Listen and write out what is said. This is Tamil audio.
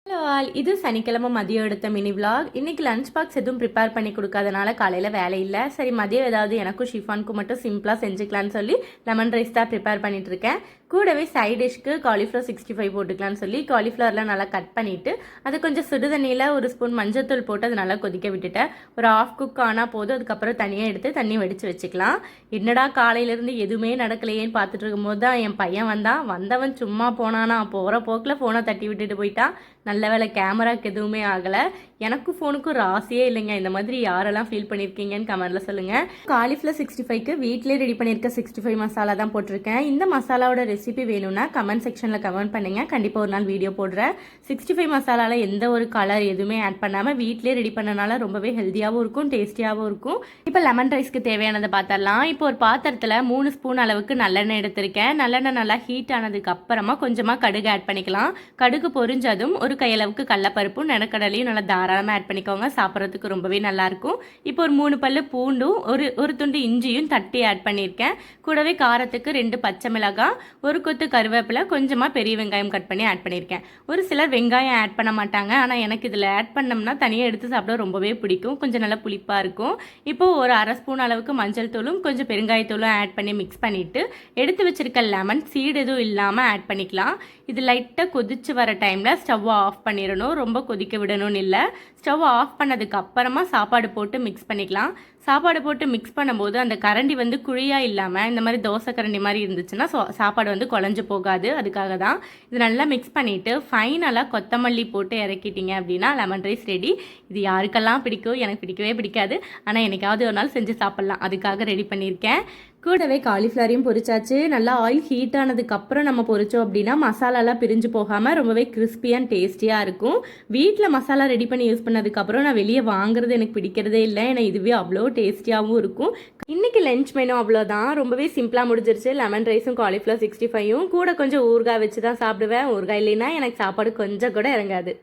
ஹலோ ஆல், இது சனிக்கிழமை மதியம் எடுத்த மினி vlog. இன்னைக்கு லஞ்ச் பாக்ஸ் எதுவும் ப்ரிப்பேர் பண்ணி கொடுக்காதனால காலையில் வேலை இல்லை. சரி, மதியம் ஏதாவது எனக்கும் ஷிஃபானுக்கும் மட்டும் சிம்பிளாக செஞ்சுக்கலான்னு சொல்லி லெமன் ரைஸ் தான் ப்ரிப்பேர் பண்ணிட்டு இருக்கேன். கூடவே சைட் டிஷ்க்கு காலிஃப்ளவர் 65 போட்டுக்கலான்னு சொல்லி காலிஃப்ளவர்லாம் நல்லா கட் பண்ணிவிட்டு அது கொஞ்சம் சுடுதண்ணியில் ஒரு ஸ்பூன் மஞ்சத்தூள் போட்டு அது நல்லா கொதிக்க விட்டுட்டேன். ஒரு ஆஃப் குக் ஆனால் போதும். அதுக்கப்புறம் தனியாக எடுத்து தண்ணி வடித்து வச்சுக்கலாம். என்னடா காலையிலேருந்து எதுவுமே நடக்கலையேன்னு பார்த்துட்டு இருக்கும்போது தான் என் பையன் வந்தவன் சும்மா போனானா, போகிற போக்கில் ஃபோனை தட்டி விட்டுட்டு போயிட்டான். நல்ல வேலை கேமராக்கு எதுவுமே ஆகலை. எனக்கும் ஃபோனுக்கும் ராசியே இல்லைங்க. இந்த மாதிரி யாரெல்லாம் ஃபீல் பண்ணியிருக்கீங்கன்னு கமெண்ட்டில் சொல்லுங்கள். காலிஃப்ளவர் 65க்கு வீட்டிலே ரெடி பண்ணியிருக்க 65 மசாலா தான் போட்டிருக்கேன். இந்த மசாலாவோட ரெசிபி வேணும்னா கமெண்ட் செக்ஷனில் கமெண்ட் பண்ணுங்கள். கண்டிப்பாக ஒரு நாள் வீடியோ போடுறேன். 65 மசாலாவில் எந்த ஒரு கலர் எதுவுமே ஆட் பண்ணாமல் வீட்டிலே ரெடி பண்ணனால ரொம்பவே ஹெல்த்தியாகவும் இருக்கும், டேஸ்டியாகவும் இருக்கும். இப்போ லெமன் ரைஸ்க்கு தேவையானதை பார்த்தரலாம். இப்போ ஒரு பாத்திரத்தில் 3 ஸ்பூன் அளவுக்கு நல்லெண்ணெய் எடுத்திருக்கேன். நல்லெண்ணெய் நல்லா ஹீட் ஆனதுக்கு அப்புறமா கொஞ்சமாக கடுகு ஆட் பண்ணிக்கலாம். கடுகு பொரிஞ்சதும் ஒரு கையளவுக்கு கடலப்பருப்பும் நிலக்கடலையும் நல்லா தாராளமாக ஆட் பண்ணிக்கோங்க. சாப்பிட்றதுக்கு ரொம்பவே நல்லாயிருக்கும். இப்போ ஒரு 3 பல்லு பூண்டும் ஒரு துண்டு இஞ்சியும் தட்டி ஆட் பண்ணியிருக்கேன். கூடவே காரத்துக்கு 2 பச்சை மிளகாய், ஒரு கொத்து கருவேப்பிலை, கொஞ்சமாக பெரிய வெங்காயம் கட் பண்ணி ஆட் பண்ணியிருக்கேன். ஒரு சிலர் வெங்காயம் ஆட் பண்ண மாட்டாங்க. ஆனால் எனக்கு இதில் ஆட் பண்ணோம்னா தனியாக எடுத்து சாப்பிட ரொம்பவே பிடிக்கும். கொஞ்சம் நல்லா புளிப்பாக இருக்கும். இப்போது ஒரு அரை ஸ்பூன் அளவுக்கு மஞ்சள் தூளும் கொஞ்சம் பெருங்காயத்தூளும் ஆட் பண்ணி மிக்ஸ் பண்ணிவிட்டு எடுத்து வச்சிருக்க லெமன் சீடு எதுவும் இல்லாமல் ஆட் பண்ணிக்கலாம். இது லைட்டாக கொதிச்சு வர டைமில் ஸ்டவ்வை ஆஃப் பண்ணிடணும். ரொம்ப கொதிக்க விடணும்னு இல்லை. ஸ்டவ் ஆஃப் பண்ணதுக்கு அப்புறமா சாப்பாடு போட்டு மிக்ஸ் பண்ணிக்கலாம். சாப்பாடு போட்டு மிக்ஸ் பண்ணும்போது அந்த கரண்டி குழியாக இல்லாமல் இந்த மாதிரி தோசை கரண்டி மாதிரி இருந்துச்சுன்னா சாப்பாடு குழஞ்சு போகாது. அதுக்காக தான் இது நல்லா மிக்ஸ் பண்ணிவிட்டு ஃபைனலாக கொத்தமல்லி போட்டு இறக்கிட்டீங்க அப்படின்னா லெமன் ரைஸ் ரெடி. இது யாருக்கெல்லாம் பிடிக்கும்? எனக்கு பிடிக்கவே பிடிக்காது. ஆனால் என்னைக்காவது ஒரு நாள் செஞ்சு சாப்பிட்லாம், அதுக்காக ரெடி பண்ணியிருக்கேன். கூடவே காலிஃப்ளவரையும் பொரிச்சாச்சு. நல்லா ஆயில் ஹீட் ஆனதுக்கப்புறம் நம்ம பொரிச்சோம் அப்படின்னா மசாலாலாம் பிரிஞ்சு போகாமல் ரொம்பவே கிறிஸ்பி அண்ட் டேஸ்டியாக இருக்கும். வீட்டில் மசாலா ரெடி பண்ணி யூஸ் பண்ணதுக்கப்புறம் நான் வெளியே வாங்குறது எனக்கு பிடிக்கிறதே இல்லை. ஏன்னா இதுவே அவ்வளோ டேஸ்டியாகவும் இருக்கும். இன்றைக்கி லஞ்ச் மெனு அவ்வளோதான். ரொம்பவே சிம்பிளாக முடிஞ்சிருச்சு. லெமன் ரைஸும் காலிஃப்ளவர் 65யும் கூட கொஞ்சம் ஊறுகாய் வச்சு தான் சாப்பிடுவேன். ஊறுகாய் இல்லைன்னா எனக்கு சாப்பாடு கொஞ்சம் கூட இறங்காது.